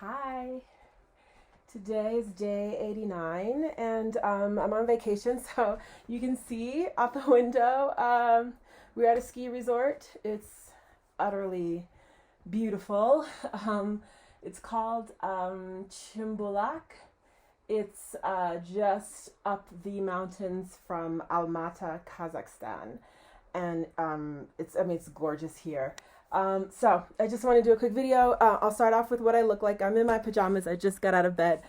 Hi. Today is day 89 and I'm on vacation, so you can see out the window. We're at a ski resort. It's utterly beautiful. It's called Chimbulak. It's just up the mountains from Almaty, Kazakhstan. And it's gorgeous here. So I just want to do a quick video. I'll start off with what I look like. I'm in my pajamas. I just got out of bed.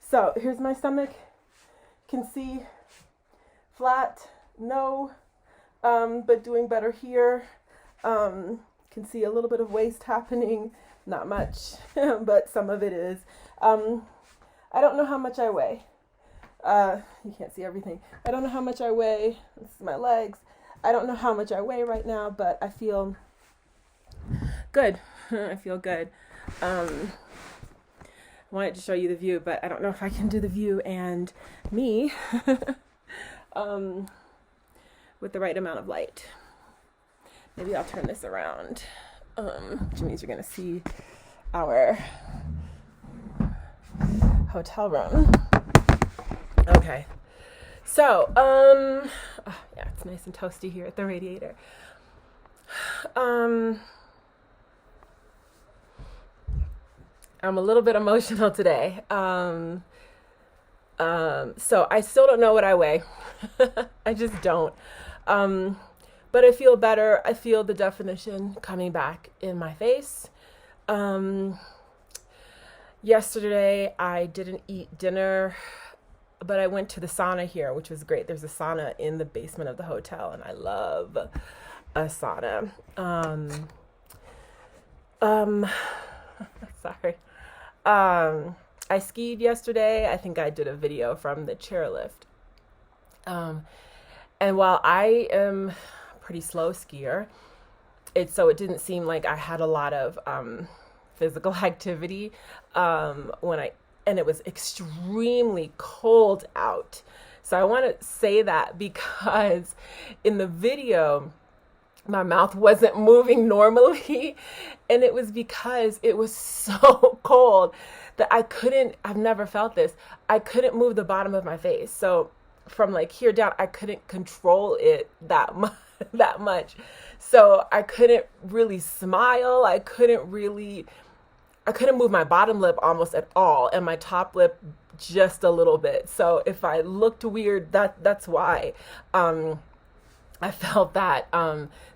So here's my stomach. You can see flat, no, but doing better here. Can see a little bit of waist happening. Not much, but some of it is. I don't know how much I weigh. You can't see everything. I don't know how much I weigh. This is my legs. I don't know how much I weigh right now, but I feel good. I feel good. I wanted to show you the view, but I don't know if I can do the view and me with the right amount of light. Maybe I'll turn this around, which means you're going to see our hotel room. Okay. So, yeah, it's nice and toasty here at the radiator. I'm a little bit emotional today. So I still don't know what I weigh. I just don't. But I feel better. I feel the definition coming back in my face. Yesterday I didn't eat dinner, but I went to the sauna here, which was great. There's a sauna in the basement of the hotel, and I love a sauna. Sorry. I skied yesterday. I think I did a video from the chairlift. And while I am a pretty slow skier, it didn't seem like I had a lot of physical activity and it was extremely cold out. So I want to say that because in the video, my mouth wasn't moving normally. And it was because it was so cold that I've never felt this. I couldn't move the bottom of my face. So from like here down, I couldn't control it that much. So I couldn't really smile. I couldn't move my bottom lip almost at all, and my top lip just a little bit. So if I looked weird, that's why. I felt that,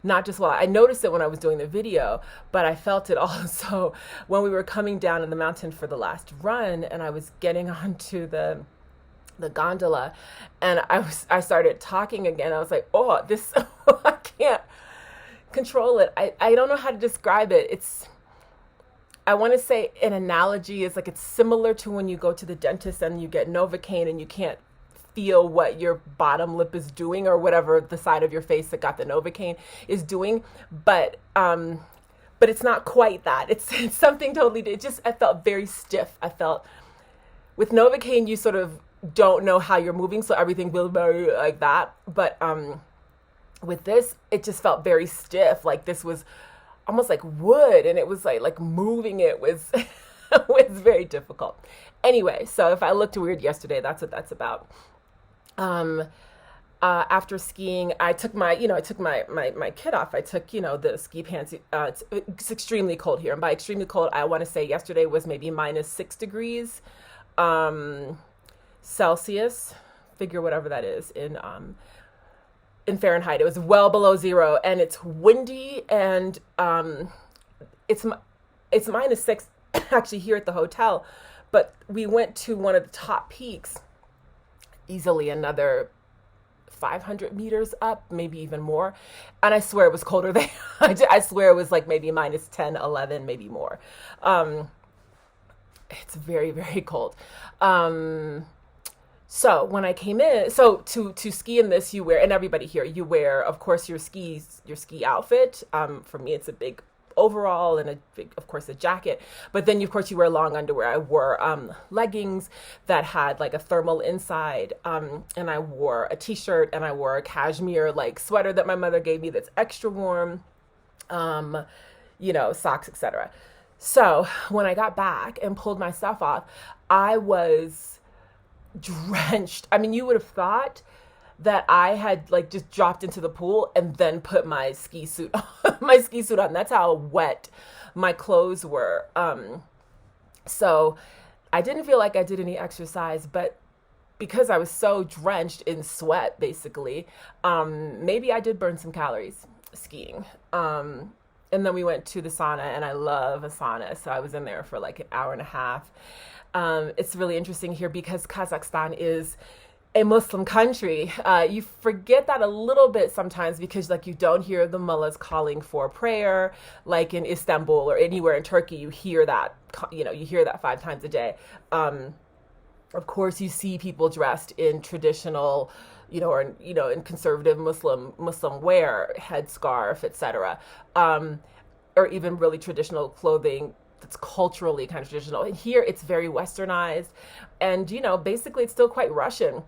not just while I noticed it when I was doing the video, but I felt it also when we were coming down in the mountain for the last run, and I was getting onto the gondola, and I started talking again. I was like, oh, this, I can't control it. I don't know how to describe it. I want to say an analogy is like it's similar to when you go to the dentist and you get Novocaine and you can't feel what your bottom lip is doing or whatever the side of your face that got the Novocaine is doing. But it's not quite that. It's something totally different. I felt very stiff. I felt with Novocaine, you sort of don't know how you're moving, so everything will be like that. But with this, it just felt very stiff. Like this was almost like wood, and it was like moving it was was very difficult. Anyway, so if I looked weird yesterday, that's what that's about. After skiing, I took my kit off. I took, the ski pants. It's extremely cold here. And by extremely cold, I want to say yesterday was maybe -6 degrees Celsius. Figure whatever that is in Fahrenheit. It was well below zero, and it's windy, and it's -6 actually here at the hotel. But we went to one of the top peaks, easily another 500 meters up, maybe even more. And I swear it was colder there. I swear it was like maybe -10, 11, maybe more. It's very, very cold. So when I came in, so to ski in this, you wear, and everybody here, you wear, of course, your ski outfit. For me, it's a big overall and of course, a jacket. But then, of course, you wear long underwear. I wore leggings that had like a thermal inside, and I wore a t-shirt, and I wore a cashmere like sweater that my mother gave me that's extra warm, socks, etc. So when I got back and pulled my stuff off, I was drenched. I mean, you would have thought that I had like just dropped into the pool and then put my ski suit on, my ski suit on. That's how wet my clothes were. So I didn't feel like I did any exercise, but because I was so drenched in sweat, basically, maybe I did burn some calories skiing. And then we went to the sauna, and I love a sauna. So I was in there for like an hour and a half. It's really interesting here because Kazakhstan is a Muslim country. You forget that a little bit sometimes because like you don't hear the mullahs calling for prayer like in Istanbul or anywhere in Turkey. You hear that, you hear that 5 times a day. Of course, you see people dressed in traditional, or in conservative Muslim wear, headscarf, etc., or even really traditional clothing that's culturally kind of traditional. And here, it's very westernized, and basically, it's still quite Russian.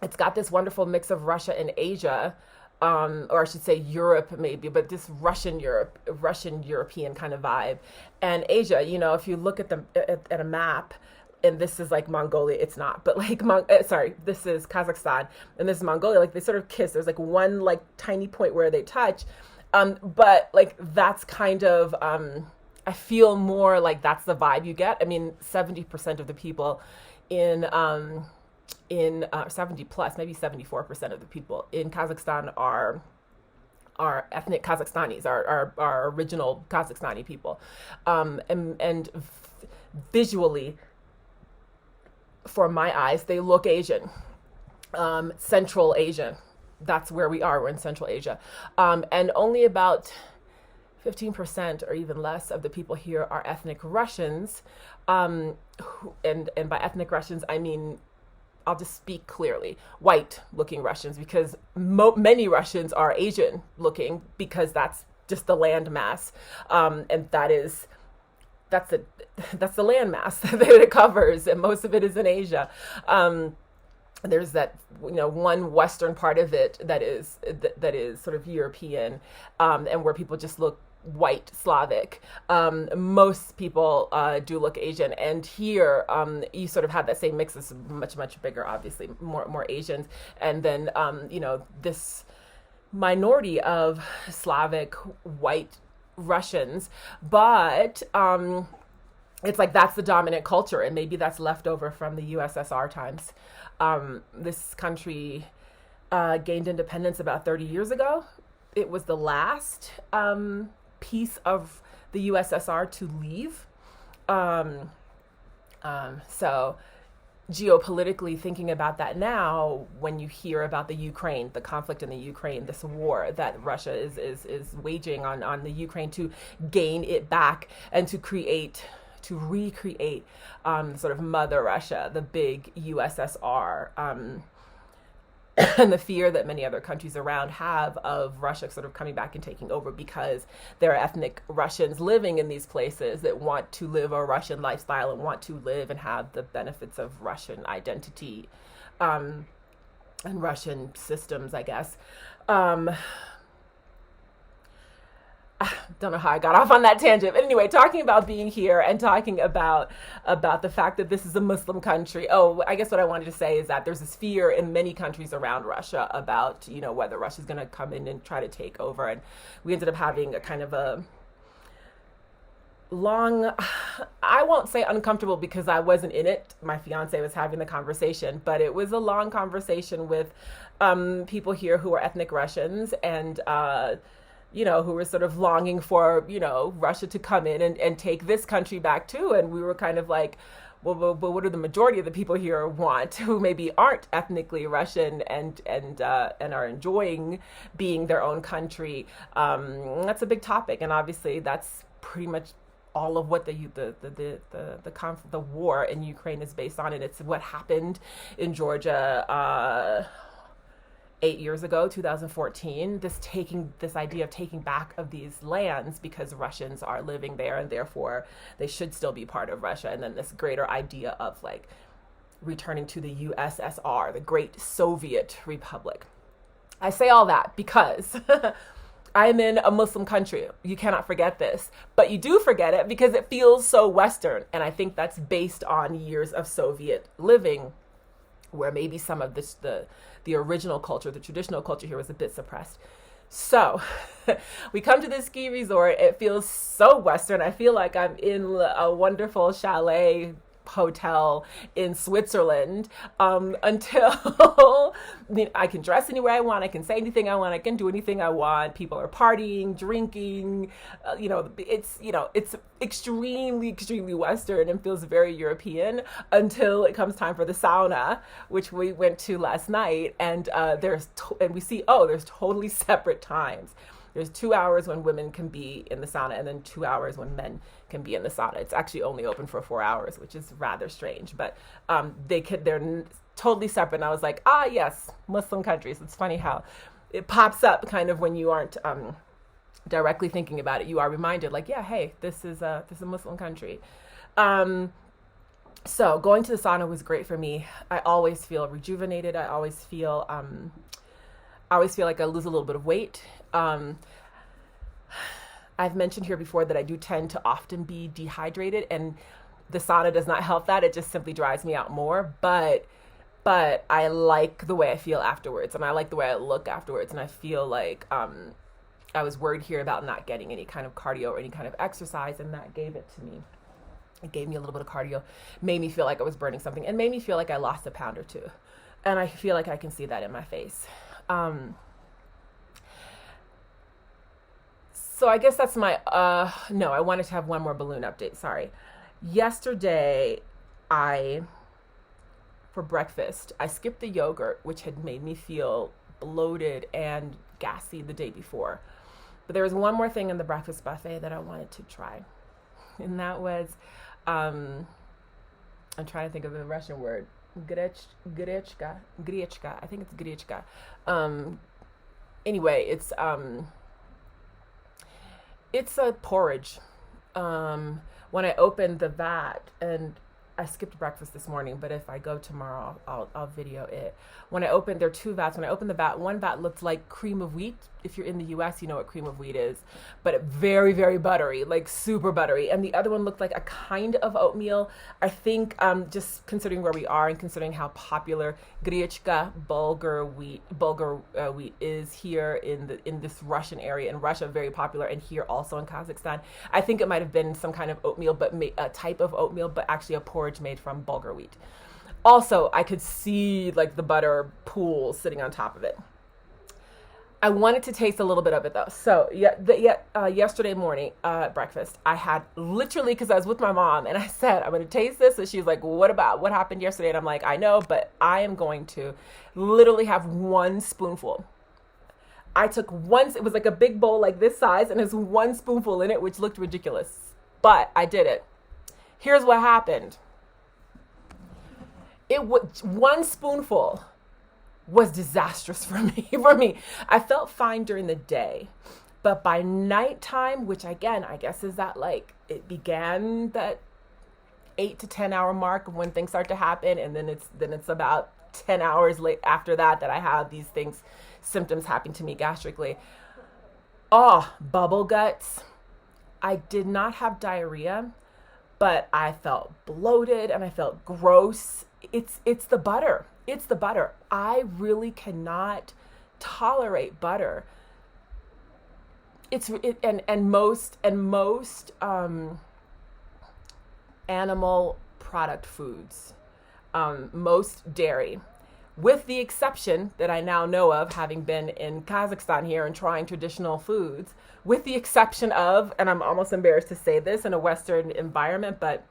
It's got this wonderful mix of Russia and Asia, or I should say Europe maybe, but this Russian European kind of vibe, and Asia. If you look at at a map. And this is like Mongolia, it's not, but like, this is Kazakhstan, and this is Mongolia, like they sort of kiss. There's like one like tiny point where they touch. But like, that's kind of, I feel more like that's the vibe you get. I mean, 70% of the people in 70 plus, maybe 74% of the people in Kazakhstan are ethnic Kazakhstanis, are original Kazakhstani people. And visually, for my eyes, they look Asian, Central Asian. That's where we are. We're in Central Asia. And only about 15% or even less of the people here are ethnic Russians. And by ethnic Russians, I mean, I'll just speak clearly, white looking Russians, because many Russians are Asian looking because that's just the land mass. And that's the land mass that it covers, and most of it is in Asia. There's that one western part of it that is sort of European, and where people just look white Slavic. Most people do look Asian, and here you sort of have that same mix. It's much bigger, obviously, more Asians, and then this minority of Slavic white Russians, but it's like that's the dominant culture, and maybe that's left over from the USSR times. This country gained independence about 30 years ago. It was the last piece of the USSR to leave. So geopolitically, thinking about that now, when you hear about the conflict in the Ukraine, this war that Russia is waging on the Ukraine to gain it back and to recreate sort of Mother Russia, the big USSR, and the fear that many other countries around have of Russia sort of coming back and taking over, because there are ethnic Russians living in these places that want to live a Russian lifestyle and want to live and have the benefits of Russian identity, and Russian systems, I guess. Don't know how I got off on that tangent. But anyway, talking about being here and talking about the fact that this is a Muslim country. Oh, I guess what I wanted to say is that there's this fear in many countries around Russia about, whether Russia's going to come in and try to take over. And we ended up having a kind of a long, I won't say uncomfortable because I wasn't in it. My fiance was having the conversation, but it was a long conversation with people here who are ethnic Russians and, who were sort of longing for, Russia to come in and take this country back too. And we were kind of like, well, what do the majority of the people here want, who maybe aren't ethnically Russian and are enjoying being their own country? That's a big topic, and obviously that's pretty much all of what the war in Ukraine is based on, and it's what happened in Georgia 8 years ago, 2014, this idea of taking back of these lands because Russians are living there and therefore they should still be part of Russia. And then this greater idea of like returning to the USSR, the great Soviet Republic. I say all that because I'm in a Muslim country. You cannot forget this. But you do forget it because it feels so Western. And I think that's based on years of Soviet living, where maybe some of this, the original culture, the traditional culture here was a bit suppressed. So we come to this ski resort. It feels so Western. I feel like I'm in a wonderful chalet hotel in Switzerland, until I can dress anywhere I want. I can say anything I want. I can do anything I want. People are partying, drinking. It's extremely Western and feels very European until it comes time for the sauna, which we went to last night. And we see, there's totally separate times. There's 2 hours when women can be in the sauna and then 2 hours when men can be in the sauna. It's actually only open for 4 hours, which is rather strange, but they're totally separate. And I was like, yes, Muslim countries. It's funny how it pops up kind of when you aren't directly thinking about it. You are reminded like, yeah, hey, this is a Muslim country. So going to the sauna was great for me. I always feel rejuvenated. I always feel like I lose a little bit of weight. I've mentioned here before that I do tend to often be dehydrated, and the sauna does not help that. It just simply dries me out more. But I like the way I feel afterwards, and I like the way I look afterwards. And I feel like I was worried here about not getting any kind of cardio or any kind of exercise, and that gave it to me. It gave me a little bit of cardio, made me feel like I was burning something, and made me feel like I lost a pound or two. And I feel like I can see that in my face. So I guess that's my, no, I wanted to have one more balloon update. Sorry. Yesterday, for breakfast, I skipped the yogurt, which had made me feel bloated and gassy the day before. But there was one more thing in the breakfast buffet that I wanted to try. And that was, I'm trying to think of the Russian word. Grechka. I think it's grechka. Anyway, it's a porridge. When I opened the vat, and I skipped breakfast this morning, but if I go tomorrow, I'll video it. When I opened, there are two vats. When I opened the vat, one vat looked like cream of wheat. If you're in the US, you know what cream of wheat is, but very, very buttery, like super buttery. And the other one looked like a kind of oatmeal. I think just considering where we are and considering how popular grechka, Bulgur wheat is here in this Russian area, in Russia, very popular, and here also in Kazakhstan. I think it might have been some kind of oatmeal, but a type of oatmeal, but actually a porridge made from bulgur wheat. Also, I could see like the butter pool sitting on top of it. I wanted to taste a little bit of it though. So yesterday morning breakfast, I had literally, because I was with my mom and I said, I'm going to taste this. And she's like, what happened yesterday? And I'm like, I know, but I am going to literally have one spoonful. I took it was like a big bowl like this size, and there's one spoonful in it, which looked ridiculous, but I did it. Here's what happened. One spoonful was disastrous for me. I felt fine during the day, but by nighttime, which again, I guess is that like it began that 8 to 10 hour mark of when things start to happen. And then it's about 10 hours late after that I have these symptoms happen to me gastrically. Bubble guts. I did not have diarrhea, but I felt bloated and I felt gross. It's the butter. It's the butter. I really cannot tolerate butter. And most animal product foods, most dairy, with the exception that I now know of, having been in Kazakhstan here and trying traditional foods, with the exception of, and I'm almost embarrassed to say this in a Western environment, but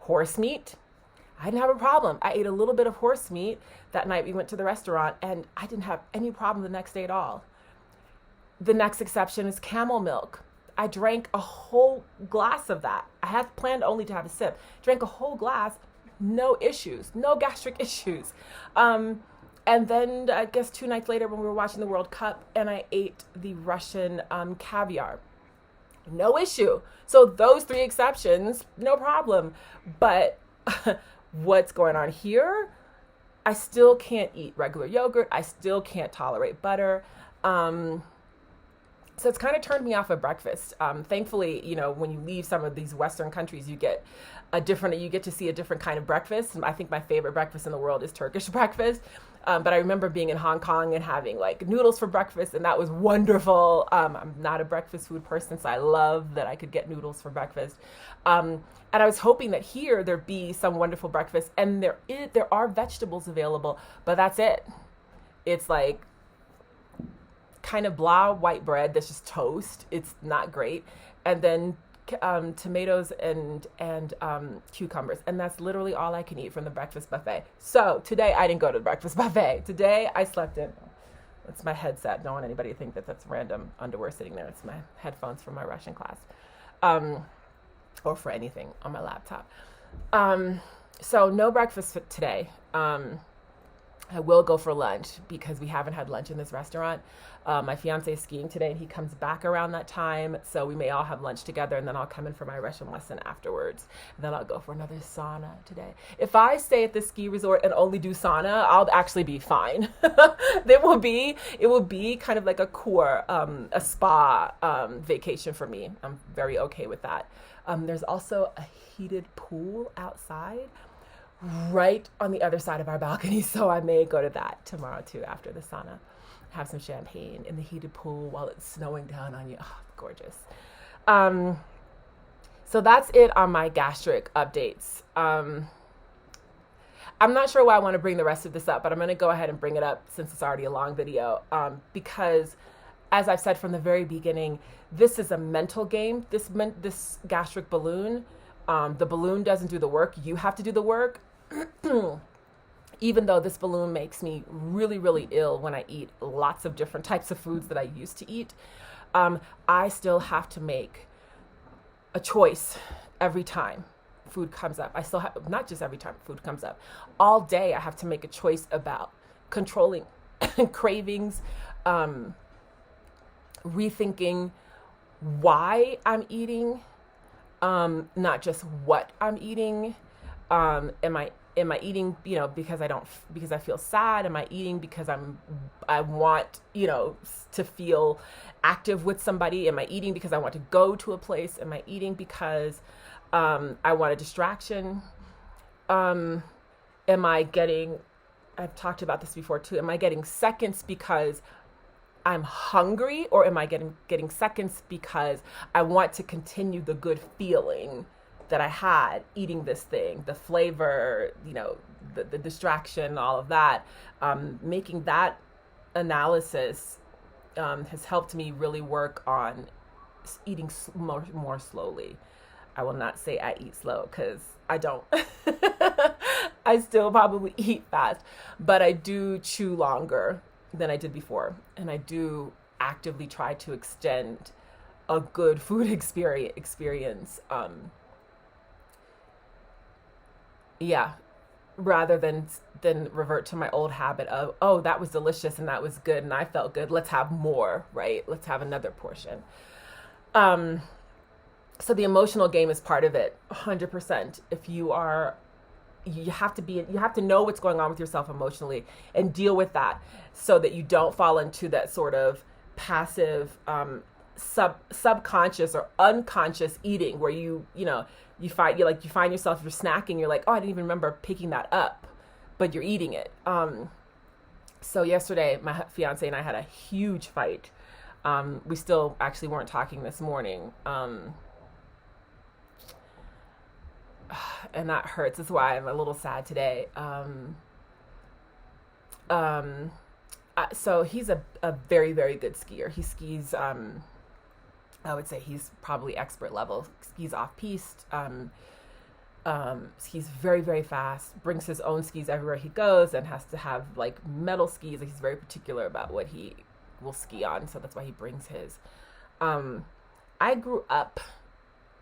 horse meat. I didn't have a problem. I ate a little bit of horse meat that night we went to the restaurant, and I didn't have any problem the next day at all. The next exception is camel milk. I drank a whole glass of that. I had planned only to have a sip. Drank a whole glass, no issues, no gastric issues. And then I guess 2 nights later when we were watching the World Cup, and I ate the Russian caviar. No issue. So those 3 exceptions, no problem. But what's going on here? I still can't eat regular yogurt. I still can't tolerate butter. So it's kind of turned me off of breakfast. Thankfully, when you leave some of these Western countries, you get to see a different kind of breakfast. I think my favorite breakfast in the world is Turkish breakfast. But I remember being in Hong Kong and having like noodles for breakfast, and that was wonderful. I'm not a breakfast food person, so I love that I could get noodles for breakfast. And I was hoping that here there'd be some wonderful breakfast, and there are vegetables available, but that's it. It's like kind of blah white bread that's just toast. It's not great. And then tomatoes and cucumbers, and that's literally all I can eat from the breakfast buffet. So today I didn't go to the breakfast buffet. Today I slept in. It's my headset. Don't want anybody to think that that's random underwear sitting there. It's my headphones from my Russian class, or for anything on my laptop. So no breakfast today. I will go for lunch because we haven't had lunch in this restaurant. My fiance is skiing today, and he comes back around that time, so we may all have lunch together, and then I'll come in for my Russian lesson afterwards. And then I'll go for another sauna today. If I stay at the ski resort and only do sauna, I'll actually be fine. It will be kind of like a spa vacation for me. I'm very okay with that. There's also a heated pool outside right on the other side of our balcony, so I may go to that tomorrow too after the sauna. Have some champagne in the heated pool while it's snowing down on you. Oh, gorgeous. So that's it on my gastric updates. I'm not sure why I want to bring the rest of this up, but I'm going to go ahead and bring it up since it's already a long video, because as I've said from the very beginning, this is a mental game. This gastric balloon, the balloon doesn't do the work. You have to do the work. Even though this balloon makes me really, really ill when I eat lots of different types of foods that I used to eat, I still have to make a choice every time food comes up. I still have, not just every time food comes up, all day I have to make a choice about controlling cravings, rethinking why I'm eating, not just what I'm eating. Am I eating, because I feel sad? Am I eating because I want, to feel active with somebody? Am I eating because I want to go to a place? Am I eating because I want a distraction? I've talked about this before too. Am I getting seconds because I'm hungry, or am I getting seconds because I want to continue the good feeling that I had eating this thing, the flavor, the distraction, all of that? Making that analysis has helped me really work on eating more slowly. I will not say I eat slow, because I don't. I still probably eat fast, but I do chew longer than I did before. And I do actively try to extend a good food experience. Rather than revert to my old habit of, oh, that was delicious and that was good and I felt good, let's have more, right? Let's have another portion. So the emotional game is part of it, 100%. You have to know what's going on with yourself emotionally and deal with that, so that you don't fall into that sort of passive, subconscious or unconscious eating, where you find yourself, you're snacking, you're like, oh, I didn't even remember picking that up, but you're eating it. So yesterday, my fiance and I had a huge fight. We still actually weren't talking this morning. And that hurts. That's why I'm a little sad today. So he's a very, very good skier. He skis, I would say he's probably expert level. Skis off-piste. Skis very, very fast. Brings his own skis everywhere he goes, and has to have like metal skis. He's very particular about what he will ski on, so that's why he brings his. I grew up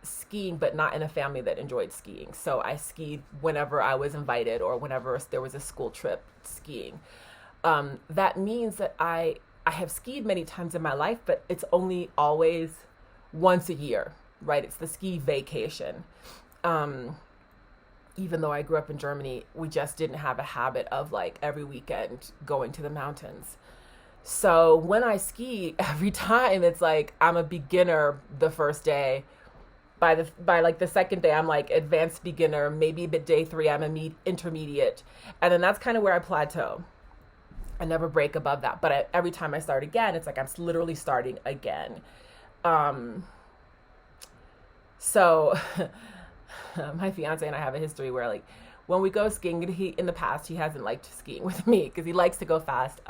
skiing, but not in a family that enjoyed skiing. So I skied whenever I was invited, or whenever there was a school trip skiing. That means that I have skied many times in my life, but it's only always once a year, right? It's the ski vacation. Even though I grew up in Germany, we just didn't have a habit of like every weekend going to the mountains. So when I ski, every time it's like I'm a beginner the first day. By like the second day, I'm like advanced beginner. Maybe by day 3, I'm a intermediate, and then that's kind of where I plateau. I never break above that. But every time I start again, it's like I'm literally starting again. So my fiance and I have a history where like when we go skiing, in the past he hasn't liked skiing with me because he likes to go fast.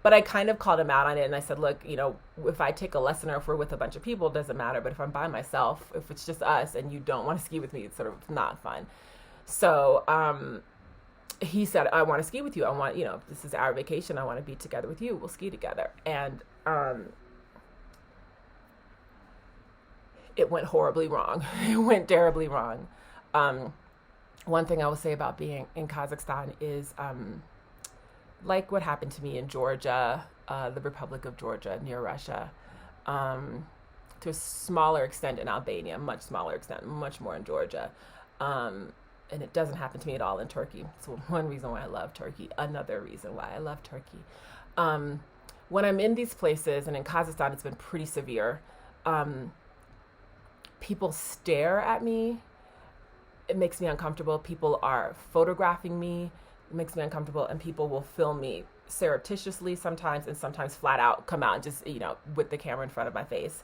But I kind of called him out on it, and I said, look, if I take a lesson or if we're with a bunch of people, it doesn't matter. But if I'm by myself, if it's just us and you don't want to ski with me, it's sort of not fun. So he said, I want to ski with you. I want, this is our vacation. I want to be together with you. We'll ski together. And it went horribly wrong. It went terribly wrong. One thing I will say about being in Kazakhstan is like what happened to me in Georgia, the Republic of Georgia near Russia, to a smaller extent in Albania, much smaller extent, much more in Georgia. And it doesn't happen to me at all in Turkey. So one reason why I love Turkey, another reason why I love Turkey. When I'm in these places, and in Kazakhstan, it's been pretty severe, people stare at me. It makes me uncomfortable. People are photographing me. It makes me uncomfortable. And people will film me surreptitiously sometimes, and sometimes flat out come out and just, with the camera in front of my face.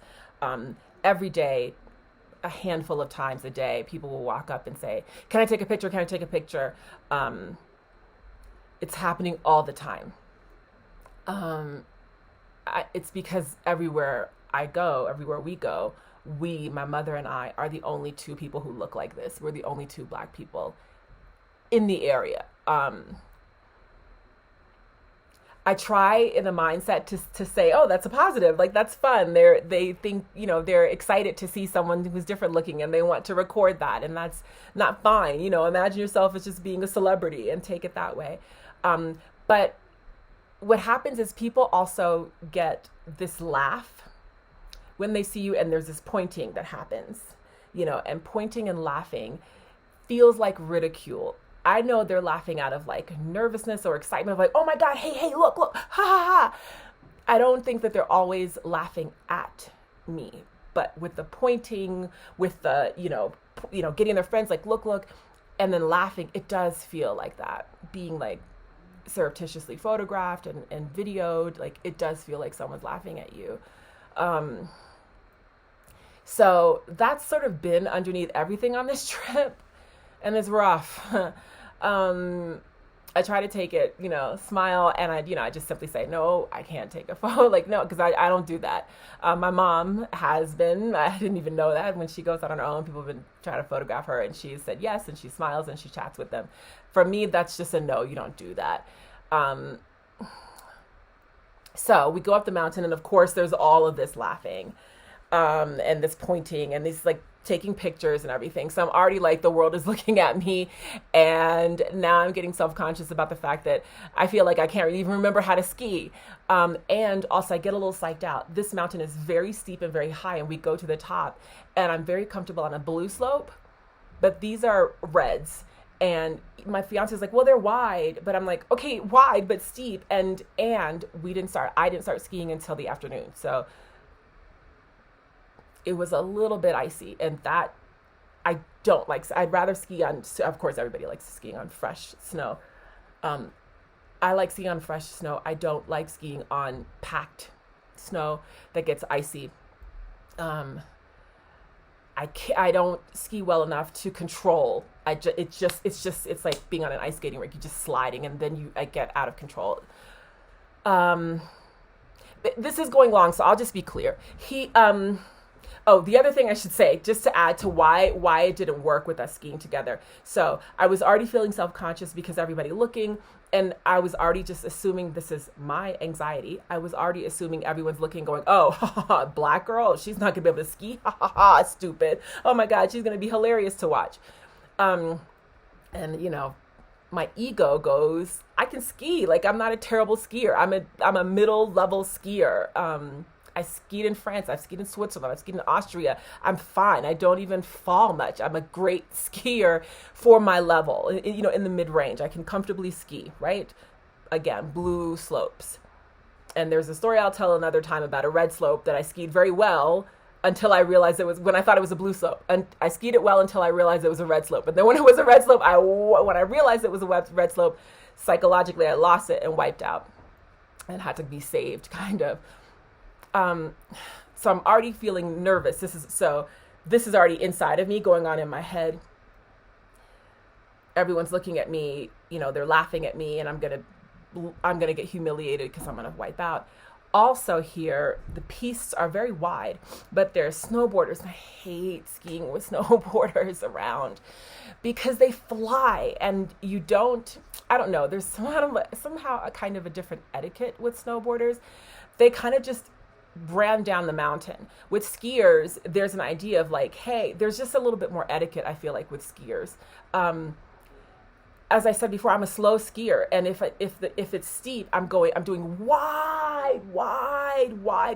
Every day, a handful of times a day, people will walk up and say, can I take a picture? Can I take a picture? It's happening all the time. It's because everywhere we go, my mother and I are the only 2 people who look like this. We're the only 2 Black people in the area. I try in a mindset to say, oh, that's a positive. Like, that's fun. They think, they're excited to see someone who's different looking, and they want to record that. And that's not fine. Imagine yourself as just being a celebrity and take it that way. But what happens is people also get this laugh when they see you, and there's this pointing that happens, and pointing and laughing feels like ridicule. I know they're laughing out of like nervousness or excitement of like, oh my God, hey, look, ha ha ha. I don't think that they're always laughing at me, but with the pointing, with the, getting their friends like, look, and then laughing, it does feel like that, being like surreptitiously photographed and videoed. Like, it does feel like someone's laughing at you. So that's sort of been underneath everything on this trip, and it's rough. I try to take it, smile, and I just simply say, no, I can't take a photo. Like, no, because I don't do that. My mom has been, I didn't even know that, when she goes out on her own, people have been trying to photograph her, and she said yes, and she smiles and she chats with them. For me, that's just a no, you don't do that. So we go up the mountain, and of course there's all of this laughing, and this pointing, and this like taking pictures and everything. So I'm already like, the world is looking at me, and now I'm getting self-conscious about the fact that I feel like I can't even remember how to ski. And also I get a little psyched out. This mountain is very steep and very high, and we go to the top, and I'm very comfortable on a blue slope, but these are reds. And my fiance is like, well, they're wide, but I'm like, okay, wide, but steep. And I didn't start skiing until the afternoon. So it was a little bit icy, and that I don't like. I'd rather ski on, of course, everybody likes skiing on fresh snow. I like skiing on fresh snow. I don't like skiing on packed snow that gets icy. I don't ski well enough to control. It's like being on an ice skating rink. You're just sliding, and then I get out of control. This is going long, so I'll just be clear. The other thing I should say, just to add to why it didn't work with us skiing together. So I was already feeling self-conscious because everybody looking, and I was already just assuming, this is my anxiety. I was already assuming everyone's looking, going, oh, Black girl, she's not gonna be able to ski. Ha ha ha, stupid. Oh my God, she's gonna be hilarious to watch. And my ego goes, I can ski. Like, I'm not a terrible skier. I'm a middle level skier. I skied in France. I've skied in Switzerland. I've skied in Austria. I'm fine. I don't even fall much. I'm a great skier for my level, in the mid-range. I can comfortably ski, right? Again, blue slopes. And there's a story I'll tell another time about a red slope that I skied very well until I realized it was, when I thought it was a blue slope. And I skied it well until I realized it was a red slope. But then when it was a red slope, when I realized it was a red slope, psychologically I lost it and wiped out and had to be saved, kind of. So I'm already feeling nervous. This is already inside of me, going on in my head. Everyone's looking at me, they're laughing at me, and I'm gonna get humiliated because I'm gonna wipe out. Also here, the pistes are very wide, but there's snowboarders, and I hate skiing with snowboarders around because they fly, and I don't know, there's somehow a kind of a different etiquette with snowboarders. They kind of just ran down the mountain. With skiers, there's an idea of like, hey, there's just a little bit more etiquette, I feel like, with skiers. As I said before, I'm a slow skier, and if it's steep, I'm doing wide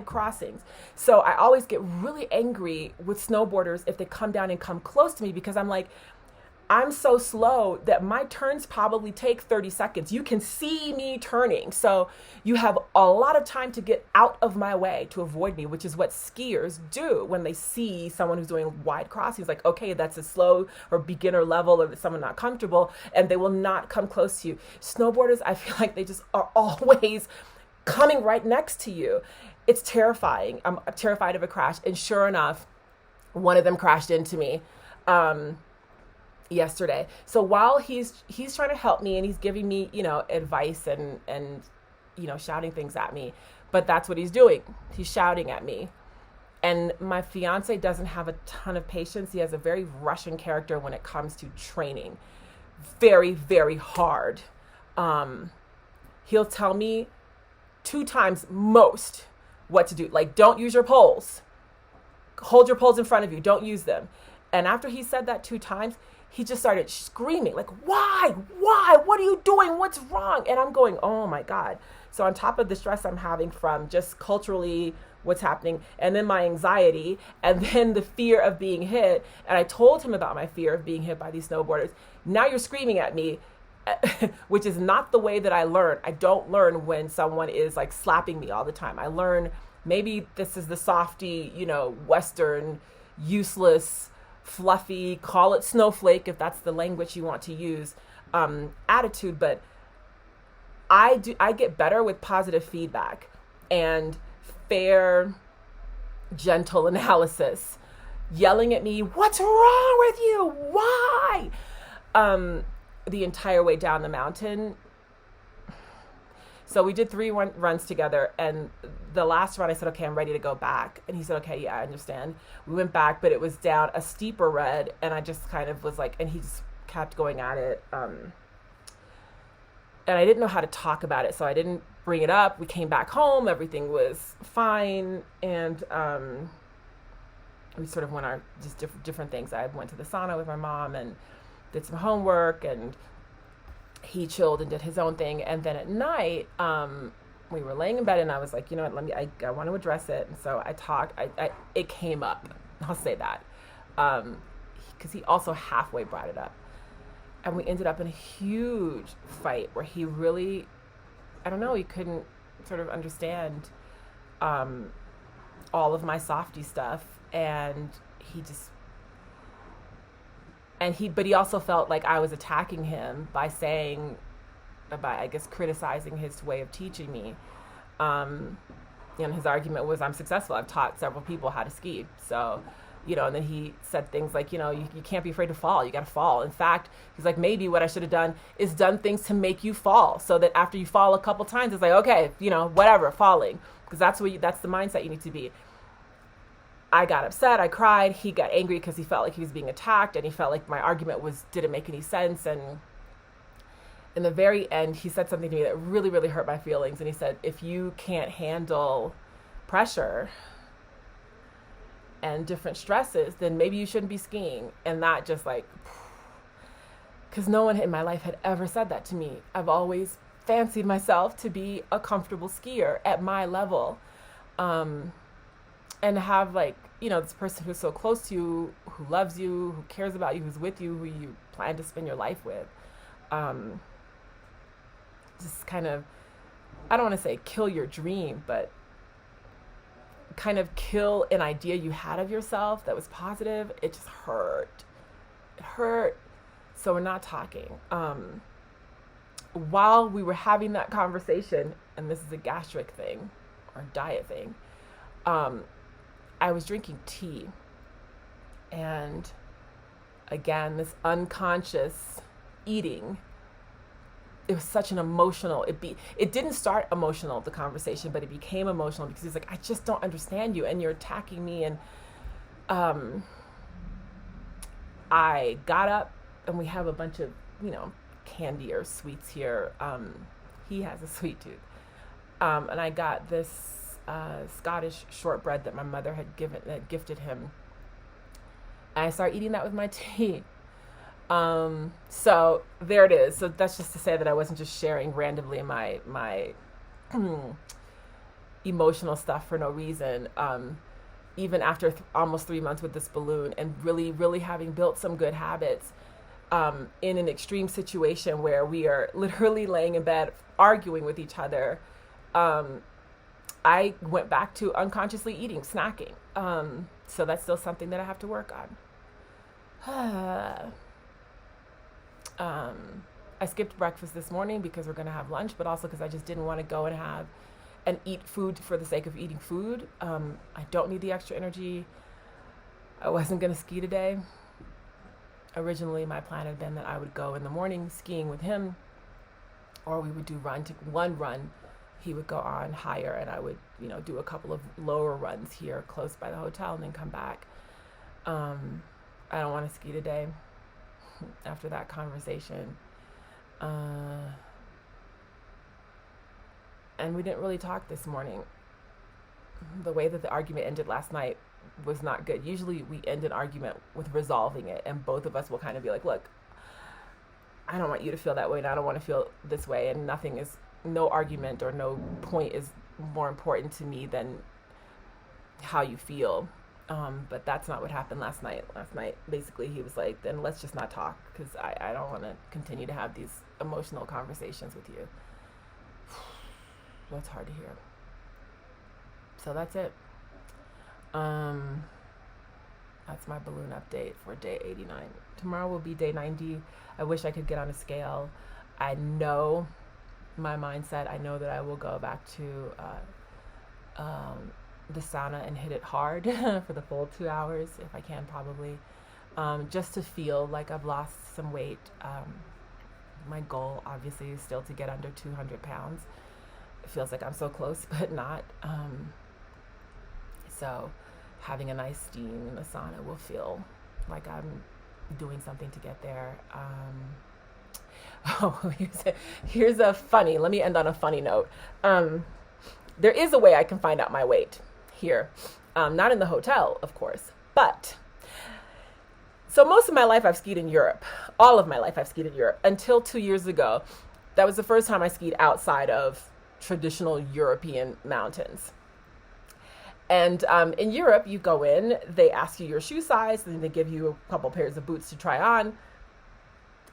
crossings. So I always get really angry with snowboarders if they come down and come close to me, because I'm like, I'm so slow that my turns probably take 30 seconds. You can see me turning. So you have a lot of time to get out of my way to avoid me, which is what skiers do when they see someone who's doing wide crossings. Like, okay, that's a slow or beginner level, or someone not comfortable, and they will not come close to you. Snowboarders, I feel like they just are always coming right next to you. It's terrifying. I'm terrified of a crash. And sure enough, one of them crashed into me. Yesterday. So while he's trying to help me and he's giving me, advice and shouting things at me, but that's what he's doing. He's shouting at me. And my fiance doesn't have a ton of patience. He has a very Russian character when it comes to training. Very, very hard. He'll tell me 2 times most what to do. Like, don't use your poles. Hold your poles in front of you. Don't use them. And after he said that 2 times, he just started screaming, like, why? What are you doing? What's wrong? And I'm going, oh my God. So on top of the stress I'm having from just culturally what's happening, and then my anxiety, and then the fear of being hit. And I told him about my fear of being hit by these snowboarders. Now you're screaming at me, which is not the way that I learn. I don't learn when someone is like slapping me all the time. I learn, maybe this is the softy, Western, useless, fluffy, call it snowflake if that's the language you want to use, attitude. But I get better with positive feedback and fair, gentle analysis. Yelling at me, what's wrong with you? Why? The entire way down the mountain. So we did 3 runs together, and the last run I said, okay, I'm ready to go back. And he said, okay, yeah, I understand. We went back, but it was down a steeper red, and I just kind of was like, and he just kept going at it. And I didn't know how to talk about it, so I didn't bring it up. We came back home, everything was fine, and we sort of went our just different things. I went to the sauna with my mom and did some homework, and he chilled and did his own thing. And then at night, we were laying in bed, and I was like, I want to address it. And so I talked, it came up, I'll say that. Cause he also halfway brought it up, and we ended up in a huge fight where he really, I don't know, he couldn't sort of understand, all of my softy stuff. And but he also felt like I was attacking him by I guess, criticizing his way of teaching me. And his argument was, I'm successful. I've taught several people how to ski. So, and then he said things like, you can't be afraid to fall. You got to fall. In fact, he's like, maybe what I should have done is done things to make you fall, so that after you fall a couple times, it's like, okay, whatever, falling. Because that's the mindset you need to be. I got upset. I cried. He got angry because he felt like he was being attacked, and he felt like my argument didn't make any sense. And in the very end, he said something to me that really, really hurt my feelings. And he said, if you can't handle pressure and different stresses, then maybe you shouldn't be skiing. And that just because no one in my life had ever said that to me. I've always fancied myself to be a comfortable skier at my level. And have this person who's so close to you, who loves you, who cares about you, who's with you, who you plan to spend your life with. Just kind of I don't want to say kill your dream, but kind of kill an idea you had of yourself that was positive. It just hurt. It hurt. So we're not talking. While we were having that conversation, and this is a gastric thing or diet thing, I was drinking tea. And again, this unconscious eating, it was such an emotional, it didn't start emotional, the conversation, but it became emotional because he's like, I just don't understand you and you're attacking me. And I got up, and we have a bunch of, candy or sweets here. He has a sweet tooth. And I got this Scottish shortbread that my mother had gifted him. And I started eating that with my tea. So there it is. So that's just to say that I wasn't just sharing randomly my emotional stuff for no reason. Even after almost 3 months with this balloon, and really, really having built some good habits, in an extreme situation where we are literally laying in bed arguing with each other, I went back to unconsciously eating, snacking. So that's still something that I have to work on. I skipped breakfast this morning because we're going to have lunch, but also because I just didn't want to go and eat food for the sake of eating food. I don't need the extra energy. I wasn't going to ski today. Originally, my plan had been that I would go in the morning skiing with him, or we would do one run. He would go on higher, and I would, do a couple of lower runs here close by the hotel and then come back. I don't want to ski today after that conversation. And we didn't really talk this morning. The way that the argument ended last night was not good. Usually we end an argument with resolving it, and both of us will kind of be like, look, I don't want you to feel that way, and I don't want to feel this way, and no argument or no point is more important to me than how you feel. But that's not what happened last night. Last night, basically, he was like, then let's just not talk, because I don't want to continue to have these emotional conversations with you. That's hard to hear. So that's it. That's my balloon update for day 89. Tomorrow will be day 90. I wish I could get on a scale. I know my mindset. I know that I will go back to the sauna and hit it hard for the full 2 hours, if I can, probably, just to feel like I've lost some weight. My goal, obviously, is still to get under 200 pounds. It feels like I'm so close, but not. So having a nice steam in the sauna will feel like I'm doing something to get there. Here's a funny, let me end on a funny note. There is a way I can find out my weight here. Not in the hotel, of course, but so most of my life I've skied in Europe. All of my life I've skied in Europe until 2 years ago. That was the first time I skied outside of traditional European mountains. And in Europe, you go in, they ask you your shoe size, and then they give you a couple pairs of boots to try on.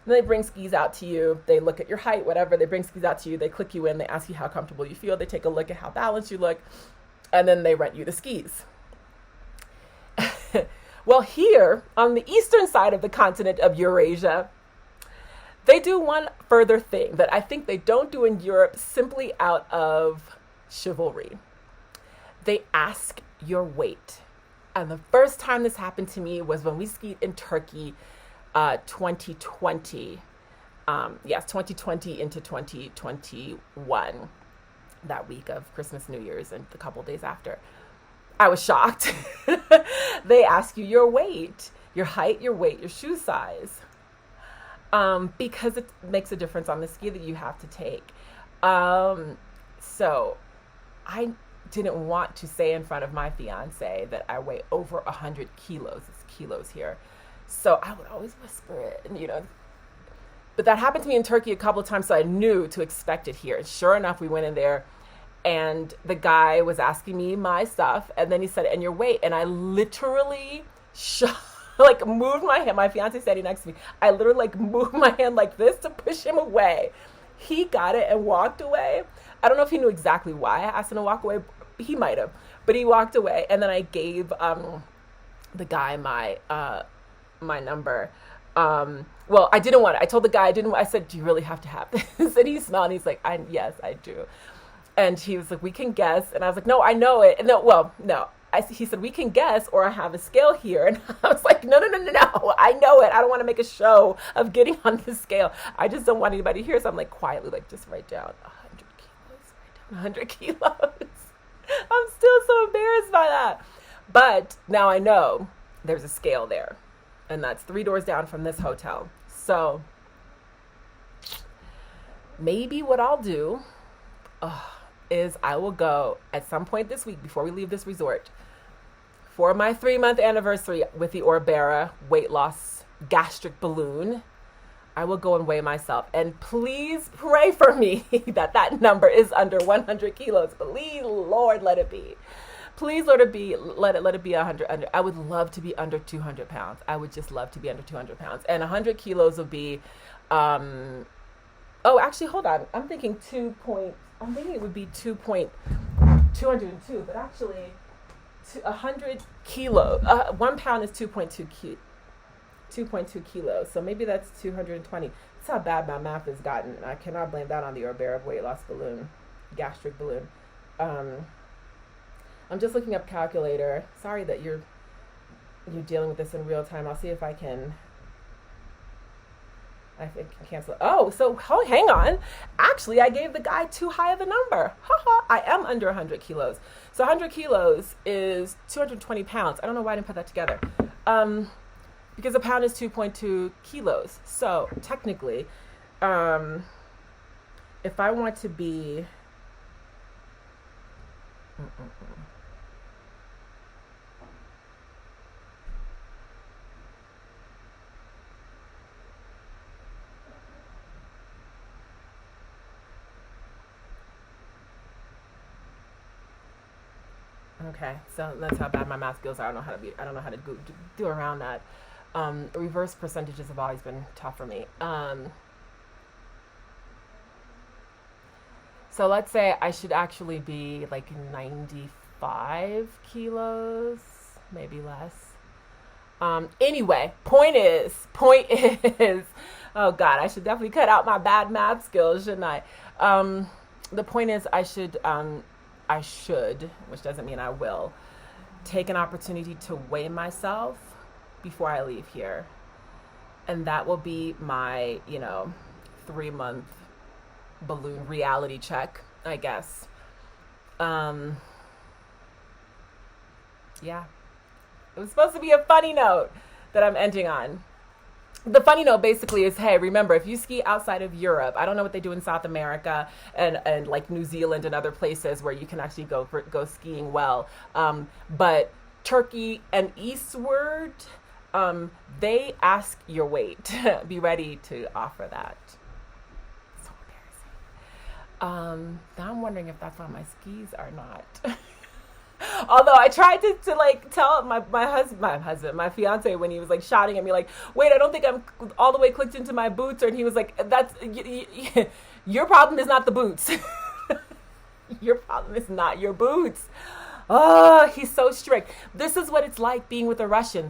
Then they bring skis out to you. They look at your height, whatever. They bring skis out to you. They click you in. They ask you how comfortable you feel. They take a look at how balanced you look. And then they rent you the skis. Well, here on the eastern side of the continent of Eurasia, they do one further thing that I think they don't do in Europe simply out of chivalry. They ask your weight. And the first time this happened to me was when we skied in Turkey, 2020. 2020 into 2021. That week of Christmas, New Year's, and a couple days after. I was shocked. They ask you your weight, your height, your weight, your shoe size. Because it makes a difference on the ski that you have to take. So I didn't want to say in front of my fiance that I weigh over 100 kilos. It's kilos here. So I would always whisper it, and but that happened to me in Turkey a couple of times, so I knew to expect it here. And sure enough, we went in there, and the guy was asking me my stuff, and then he said, and your weight, and I literally moved my hand. My fiance standing next to me. I literally moved my hand like this to push him away. He got it and walked away. I don't know if he knew exactly why I asked him to walk away. He might have, but he walked away. And then I gave the guy my number. Well, I didn't want it. I told the guy I didn't. I said, "Do you really have to have this?" And he smiled. And he's like, "Yes, I do." And he was like, "We can guess." And I was like, "No, I know it." And no. He said, "We can guess, or I have a scale here." And I was like, no. I know it. I don't want to make a show of getting on the scale. I just don't want anybody to hear. So I'm like quietly, like, just write down 100 kilos. Write down 100 kilos. I'm still so embarrassed by that. But now I know there's a scale there. And that's 3 doors down from this hotel. So maybe what I'll do is I will go at some point this week before we leave this resort for my 3-month anniversary with the Orbera weight loss gastric balloon. I will go and weigh myself. And please pray for me that number is under 100 kilos. Please, Lord, let it be. Please, Lord, let it be 100 under. I would love to be under 200 pounds. I would just love to be under 200 pounds. And 100 kilos would be, actually, hold on. I'm thinking it would be 202, but actually 100 kilos, 1 pound is 2.2 kilos. So maybe that's 220. That's how bad my math has gotten. I cannot blame that on the Orbera weight loss balloon, gastric balloon. I'm just looking up calculator. Sorry that you're dealing with this in real time. I'll see if I can cancel. Oh, so hang on. Actually, I gave the guy too high of a number. I am under 100 kilos. So 100 kilos is 220 pounds. I don't know why I didn't put that together. Because a pound is 2.2 kilos. So technically, if I want to be... Okay, so that's how bad my math skills are. I don't know how to do around that. Reverse percentages have always been tough for me. So let's say I should actually be like 95 kilos, maybe less. Anyway, point is, oh God, I should definitely cut out my bad math skills, shouldn't I? The point is I should, which doesn't mean I will, take an opportunity to weigh myself before I leave here. And that will be my, 3-month balloon reality check, I guess. Yeah. It was supposed to be a funny note that I'm ending on. The funny note basically is, hey, remember, if you ski outside of Europe, I don't know what they do in South America and like New Zealand and other places where you can actually go skiing well. But Turkey and eastward, they ask your weight. Be ready to offer that. So embarrassing. Now I'm wondering if that's on my skis or not. Although I tried to like tell my husband, my fiance, when he was like shouting at me like, wait, I don't think I'm all the way clicked into my boots. And he was like, your problem is not the boots. Your problem is not your boots. Oh, he's so strict. This is what it's like being with a Russian.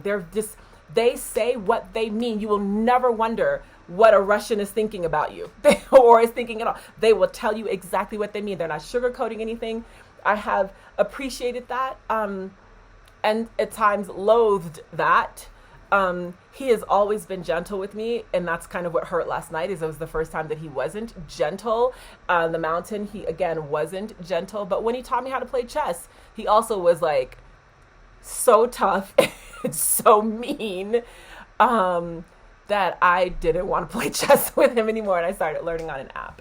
They say what they mean. You will never wonder what a Russian is thinking about you or is thinking at all. They will tell you exactly what they mean. They're not sugarcoating anything. I have appreciated that and at times loathed that. He has always been gentle with me, and that's kind of what hurt last night. Is it was the first time that he wasn't gentle. On the mountain, he again wasn't gentle. But when he taught me how to play chess, he also was like so tough and so mean that I didn't want to play chess with him anymore, and I started learning on an app.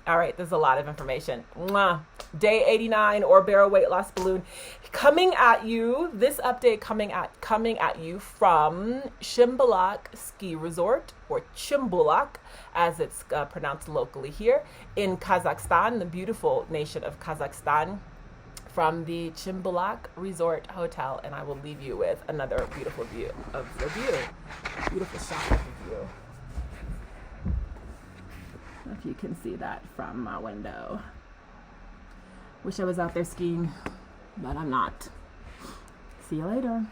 All right, there's a lot of information. Mwah. Day 89, Orbera weight loss balloon coming at you. This update coming at you from Chimbolak Ski Resort, or Chimbulak, as it's pronounced locally here in Kazakhstan, the beautiful nation of Kazakhstan, from the Chimbulak Resort Hotel. And I will leave you with another beautiful view of the view. Beautiful shot of the view. if you can see that from my window. Wish I was out there skiing, but I'm not. See you later.